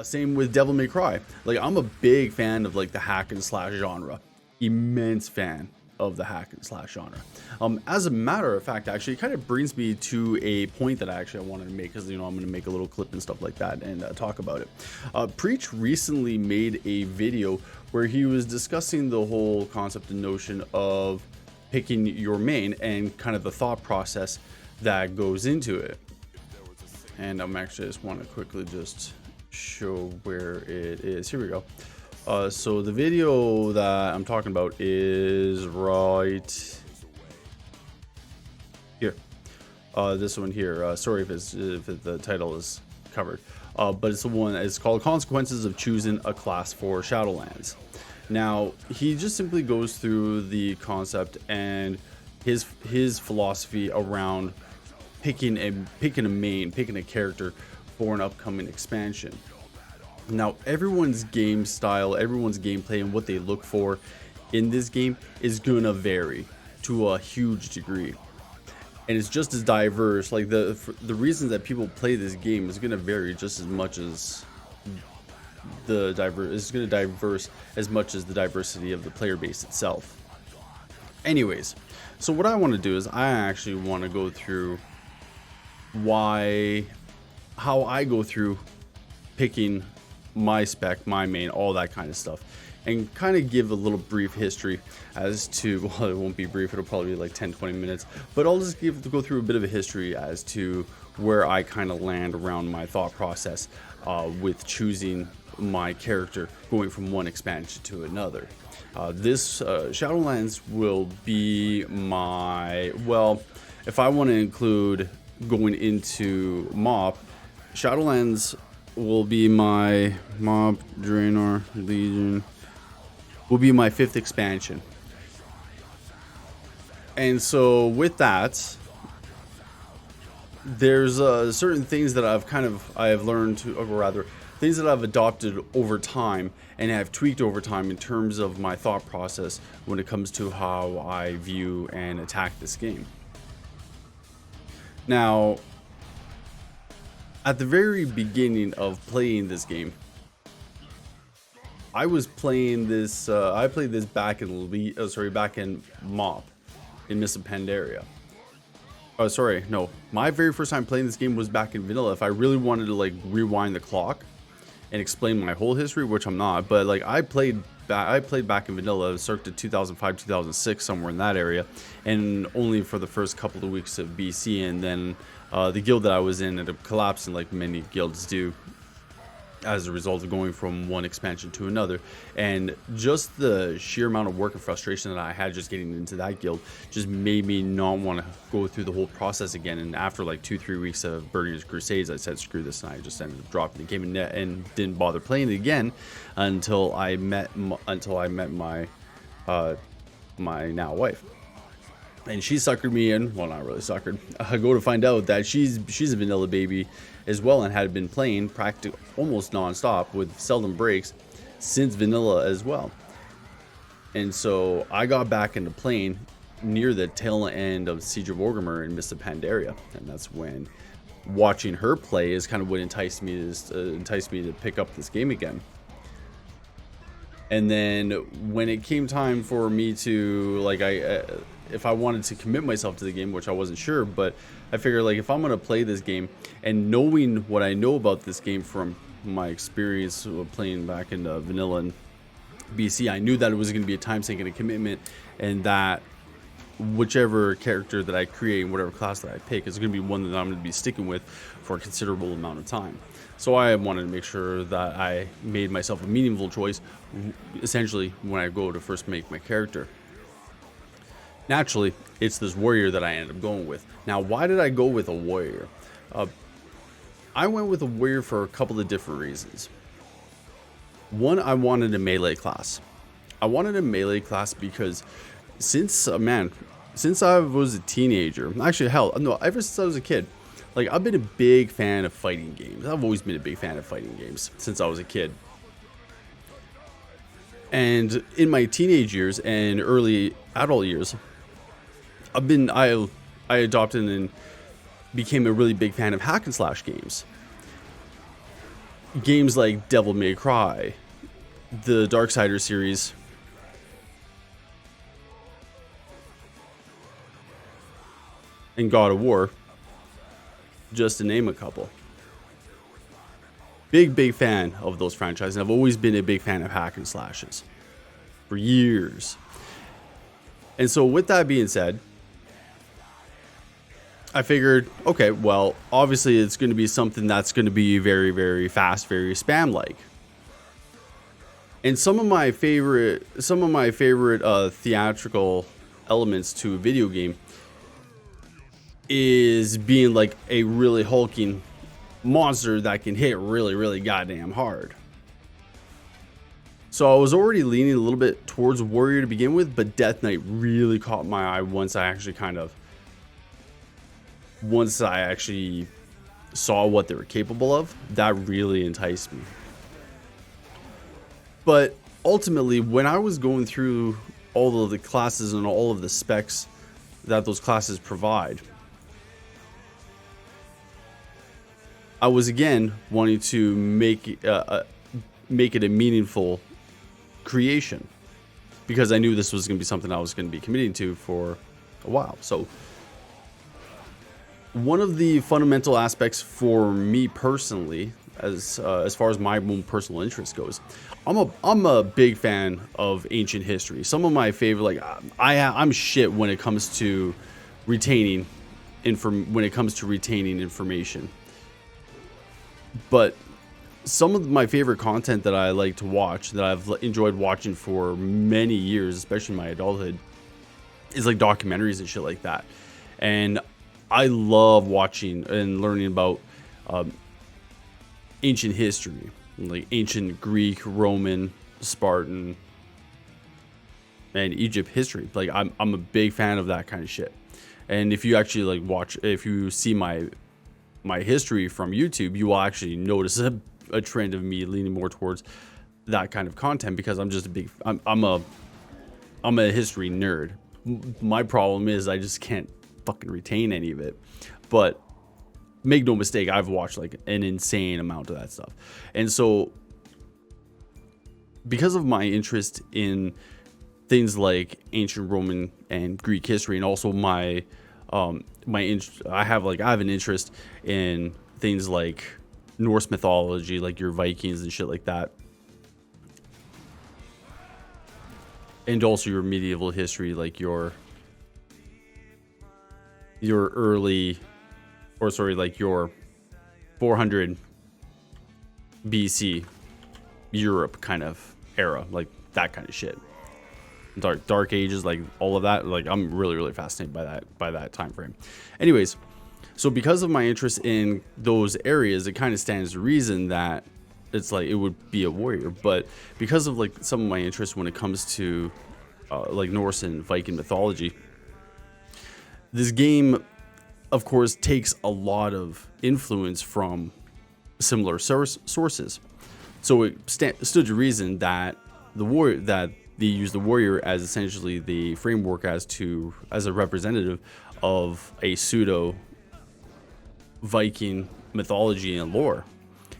Same with Devil May Cry. Like, I'm a big fan of like the hack and slash genre. Immense fan of the hack and slash genre. As a matter of fact, actually, it kind of brings me to a point that I wanted to make, because I'm going to make a little clip and stuff like that and talk about it. Preach recently made a video where he was discussing the whole concept and notion of picking your main and kind of the thought process that goes into it. And I'm actually just want to quickly just show where it is. Here we go. So the video that I'm talking about is right here. This one here. Sorry if the title is covered, but it's the one. It's called "Consequences of Choosing a Class for Shadowlands." Now, he just simply goes through the concept and his philosophy around picking a character for an upcoming expansion. Now, everyone's game style, everyone's gameplay, and what they look for in this game is gonna vary to a huge degree, and it's just as diverse. Like the reasons that people play this game is gonna vary just as much as the diversity of the player base itself. Anyways, so what I want to do is I actually want to go through how I go through picking my spec, my main, all that kind of stuff, and kind of give a little brief history as to, well, it won't be brief, it'll probably be like 10-20 minutes, but I'll just go through a bit of a history as to where I kind of land around my thought process with choosing my character going from one expansion to another. This Shadowlands will be my, well, if I want to include going into MoP, Shadowlands will be my MoP, Draenor, Legion, will be my 5th expansion. And so with that, there's certain things that I have learned to, or rather, things that I've adopted over time and have tweaked over time in terms of my thought process when it comes to how I view and attack this game. Now, at the very beginning of playing this game, I was playing this. I played this back in back in MoP, in Mists of Pandaria. Oh, sorry, no. My very first time playing this game was back in vanilla. If I really wanted to like rewind the clock and explain my whole history, which I'm not, but like I played back in vanilla, circa 2005, 2006, somewhere in that area, and only for the first couple of weeks of BC, and then the guild that I was in ended up collapsing, like many guilds do, as a result of going from one expansion to another. And just the sheer amount of work and frustration that I had just getting into that guild just made me not want to go through the whole process again. And after like 2-3 weeks of Burning Crusades, I said screw this, and I just ended up dropping the game and didn't bother playing it again until I met my my now wife. And she suckered me in. Well, not really suckered. I go to find out that she's a vanilla baby as well, and had been playing practically almost non-stop with seldom breaks since vanilla as well. And so I got back into playing near the tail end of Siege of Orgrimmar and Mists of Pandaria, and that's when watching her play is kind of what enticed me to pick up this game again. And then when it came time for me to, like, if I wanted to commit myself to the game, which I wasn't sure, but I figured, like, if I'm going to play this game, and knowing what I know about this game from my experience of playing back in vanilla and BC, I knew that it was going to be a time sink and a commitment, and that whichever character that I create, whatever class that I pick, is going to be one that I'm going to be sticking with for a considerable amount of time. So I wanted to make sure that I made myself a meaningful choice, essentially, when I go to first make my character. Naturally, it's this warrior that I ended up going with. Now, why did I go with a warrior? I went with a warrior for a couple of different reasons. One, I wanted a melee class. I wanted a melee class because since I was a teenager, actually, hell, no, ever since I was a kid, like, I've been a big fan of fighting games. I've always been a big fan of fighting games since I was a kid. And in my teenage years and early adult years, I adopted and became a really big fan of hack and slash games. games like Devil May Cry, the Darksiders series, and God of War, just to name a couple. Big fan of those franchises. And I've always been a big fan of hack and slashes for years. And so with that being said, I figured, okay, well, obviously it's going to be something that's going to be very fast, very spam-like. And some of my favorite theatrical elements to a video game is being like a really hulking monster that can hit really goddamn hard. So I was already leaning a little bit towards Warrior to begin with, but Death Knight really caught my eye once I actually saw what they were capable of. That really enticed me. But ultimately, when I was going through all of the classes and all of the specs that those classes provide, I was again wanting to make it a meaningful creation, because I knew this was going to be something I was going to be committing to for a while. So one of the fundamental aspects for me personally, as far as my own personal interest goes, I'm a big fan of ancient history. Some of my favorite, like I'm shit when it comes to retaining information. But some of my favorite content that I like to watch, that I've enjoyed watching for many years, especially in my adulthood, is like documentaries and shit like that. And I love watching and learning about ancient history, like ancient Greek, Roman, Spartan, and Egypt history. Like I'm a big fan of that kind of shit. And if you actually if you see my history from YouTube, you will actually notice a trend of me leaning more towards that kind of content, because I'm just I'm a history nerd. My problem is I just can't fucking retain any of it. But make no mistake, I've watched like an insane amount of that stuff. And so because of my interest in things like ancient Roman and Greek history, and also I have an interest in things like Norse mythology, like your Vikings and shit like that, and also your medieval history, like your 400 BC Europe kind of era, like that kind of shit. Dark Ages, like all of that. Like I'm really fascinated by that time frame. Anyways, so because of my interest in those areas, it kind of stands to reason that it's like it would be a warrior. But because of like some of my interest when it comes to like Norse and Viking mythology, this game, of course, takes a lot of influence from similar sources. So it stood to reason that they use the warrior as essentially the framework as a representative of a pseudo Viking mythology and lore.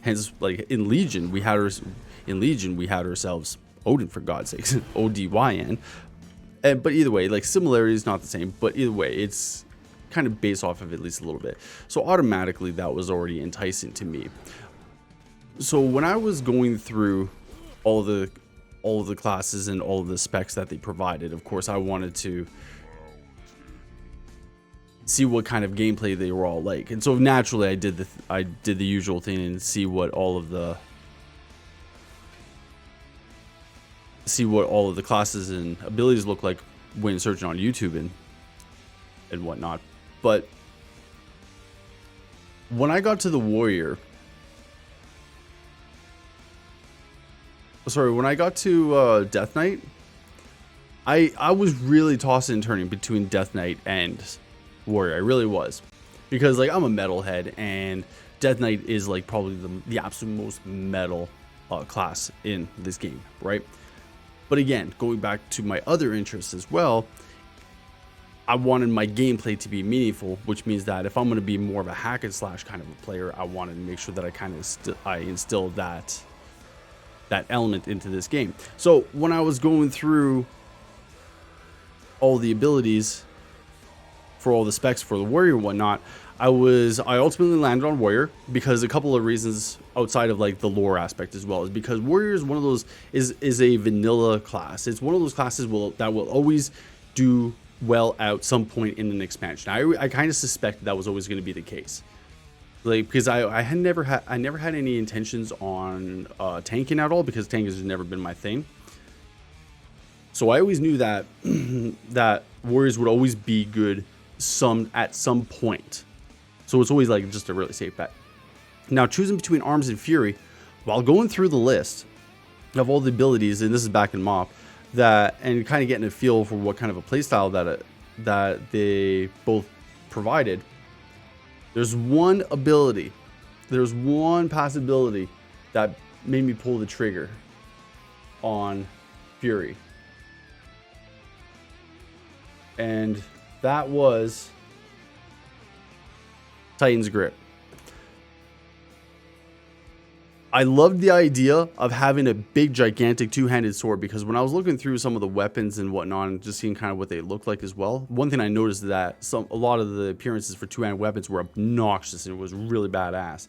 Hence, like in Legion, we had ourselves Odin, for God's sakes, Odyn. But either way, like similarity is not the same. But either way, it's kind of based off of it at least a little bit. So automatically, that was already enticing to me. So when I was going through all of the classes and all of the specs that they provided, of course, I wanted to see what kind of gameplay they were all like. And so naturally, I did the usual thing and see what all of the classes and abilities look like when searching on YouTube and whatnot. But when I got to the warrior, when I got to Death Knight, I was really tossing and turning between Death Knight and warrior. I really was, because like I'm a metalhead, and Death Knight is like probably the absolute most metal class in this game, right? But again, going back to my other interests as well, I wanted my gameplay to be meaningful, which means that if I'm going to be more of a hack and slash kind of a player, I wanted to make sure that I kind of I instilled that element into this game. So when I was going through all the abilities for all the specs for the warrior and whatnot, I ultimately landed on warrior because a couple of reasons outside of like the lore aspect as well, is because warrior is one of those is a vanilla class. It's one of those classes that will always do well at some point in an expansion. I kind of suspect that was always going to be the case, like, because I never had any intentions on tanking at all, because tanking has never been my thing. So I always knew that that warriors would always be good at some point. So it's always like just a really safe bet. Now, choosing between arms and fury, while going through the list of all the abilities, and this is back in MoP, and kind of getting a feel for what kind of a playstyle that they both provided, there's one possibility that made me pull the trigger on fury, and that was Titan's Grip. I loved the idea of having a big, gigantic two-handed sword, because when I was looking through some of the weapons and whatnot, and just seeing kind of what they look like as well, one thing I noticed is that a lot of the appearances for two-handed weapons were obnoxious, and it was really badass.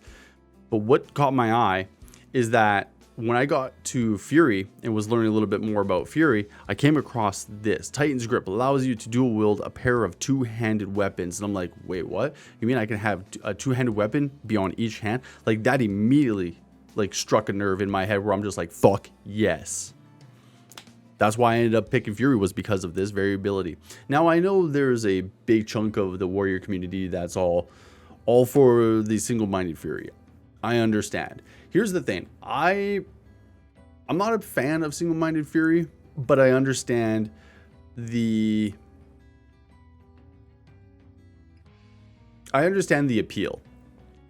But what caught my eye is that when I got to Fury and was learning a little bit more about Fury, I came across this. Titan's Grip allows you to dual wield a pair of two-handed weapons. And I'm like, wait, what? You mean I can have a two-handed weapon be on each hand? Like, that immediately like struck a nerve in my head where I'm just like, fuck yes. That's why I ended up picking Fury, was because of this variability. Now, I know there's a big chunk of the warrior community that's all for the single-minded Fury. I understand. Here's the thing. I'm not a fan of single-minded Fury, but I understand the appeal.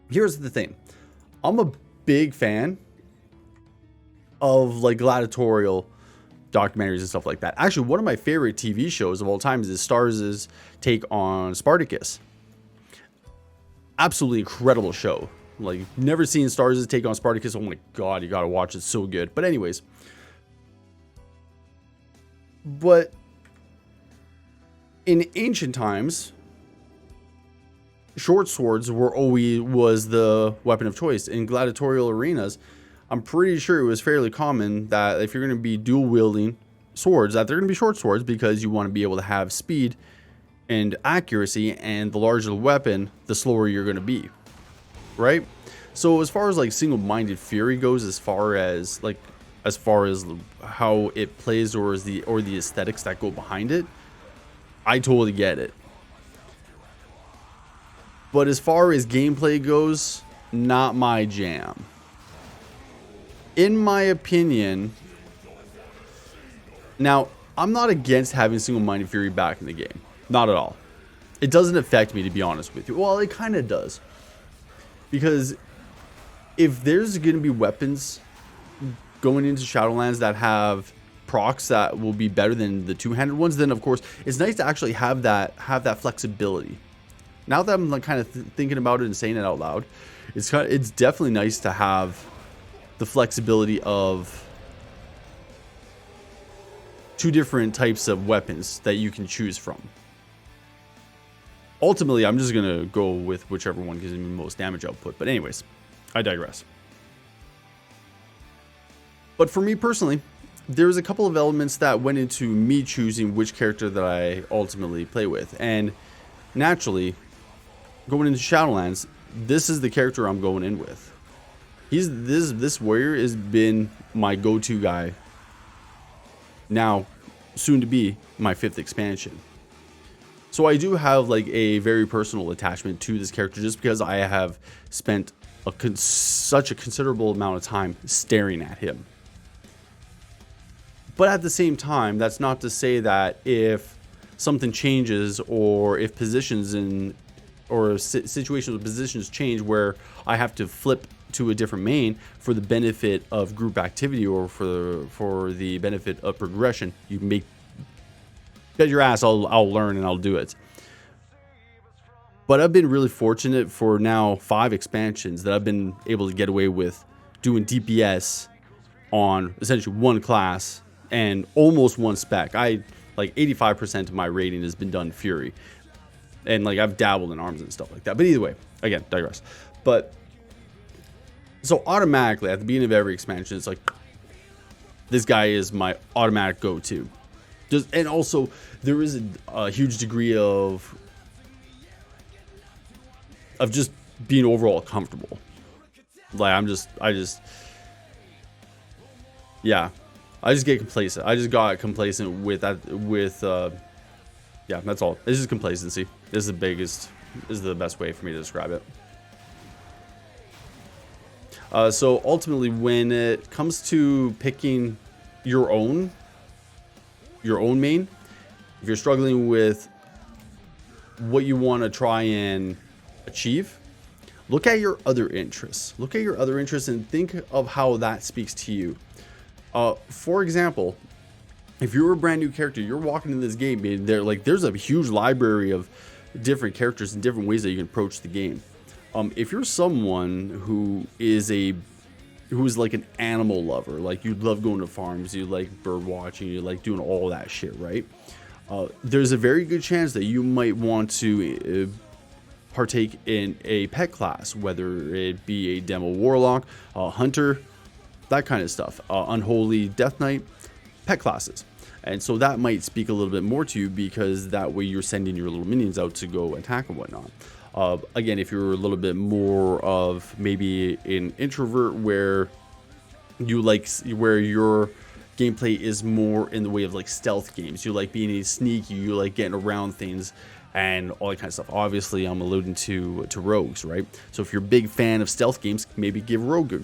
Here's the thing. I'm a big fan of like gladiatorial documentaries and stuff like that. Actually, one of my favorite TV shows of all time is Starz' take on Spartacus. Absolutely incredible show. Like, never seen Starz' take on Spartacus. Oh my god, you gotta watch it. It's so good. But anyways, but in ancient times, short swords was the weapon of choice. In gladiatorial arenas, I'm pretty sure it was fairly common that if you're going to be dual wielding swords, that they're going to be short swords, because you want to be able to have speed and accuracy, and the larger the weapon, the slower you're going to be, right? So as far as like single-minded Fury goes, as far as how it plays, or the aesthetics that go behind it, I totally get it. But as far as gameplay goes, not my jam. In my opinion, now, I'm not against having single-minded Fury back in the game. Not at all. It doesn't affect me, to be honest with you. Well, it kind of does. Because if there's going to be weapons going into Shadowlands that have procs that will be better than the two-handed ones, then of course, it's nice to actually have that flexibility. Now that I'm like kind of thinking about it and saying it out loud, it's definitely nice to have the flexibility of two different types of weapons that you can choose from. Ultimately, I'm just gonna go with whichever one gives me the most damage output. But anyways, I digress. But for me personally, there's a couple of elements that went into me choosing which character that I ultimately play with, and naturally, going into Shadowlands, this is the character I'm going in with. This warrior has been my go-to guy. Now, soon to be my 5th expansion. So I do have like a very personal attachment to this character, just because I have spent such a considerable amount of time staring at him. But at the same time, that's not to say that if something changes, or if positions or situations with positions change where I have to flip to a different main for the benefit of group activity, or for the benefit of progression, you Bet your ass I'll learn and I'll do it. But I've been really fortunate for now 5 expansions that I've been able to get away with doing DPS on essentially one class and almost one spec. I like 85% of my rating has been done Fury, and like I've dabbled in arms and stuff like that. But either way, again, digress. But so automatically at the beginning of every expansion, it's like this guy is my automatic go-to. And also there is a huge degree of just being overall comfortable. Like I just get complacent. I just got complacent with that. Yeah, that's all. It's just complacency. This is the best way for me to describe it. So ultimately, when it comes to picking your own main, if you're struggling with what you want to try and achieve, look at your other interests. Look at your other interests and think of how that speaks to you. For example, if you're a brand new character, you're walking in this game, and there's a huge library of different characters and different ways that you can approach the game. If you're someone who is like an animal lover, like you love going to farms, you like bird watching, you like doing all that shit, right? There's a very good chance that you might want to partake in a pet class, whether it be a demo warlock, a hunter, that kind of stuff, unholy death knight, pet classes. And so that might speak a little bit more to you, because that way you're sending your little minions out to go attack and whatnot. Again, if you're a little bit more of maybe an introvert where your gameplay is more in the way of like stealth games, you like being sneaky, you like getting around things and all that kind of stuff. Obviously, I'm alluding to rogues, right? So if you're a big fan of stealth games, maybe give rogue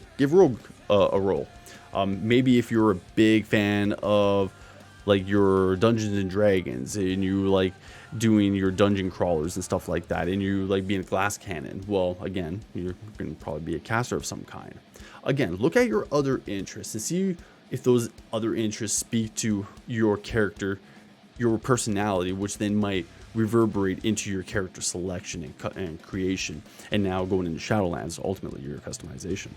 a roll. Maybe if you're a big fan of like your Dungeons and Dragons and you like doing your dungeon crawlers and stuff like that, and you like being a glass cannon, well, again, you're going to probably be a caster of some kind. Again, look at your other interests and see if those other interests speak to your character, your personality, which then might reverberate into your character selection and creation, and now going into Shadowlands, ultimately your customization.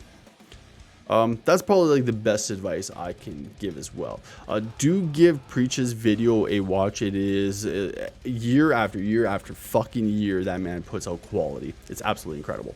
That's probably like the best advice I can give as well. Do give Preach's video a watch. It is year after year after fucking year that man puts out quality. It's absolutely incredible.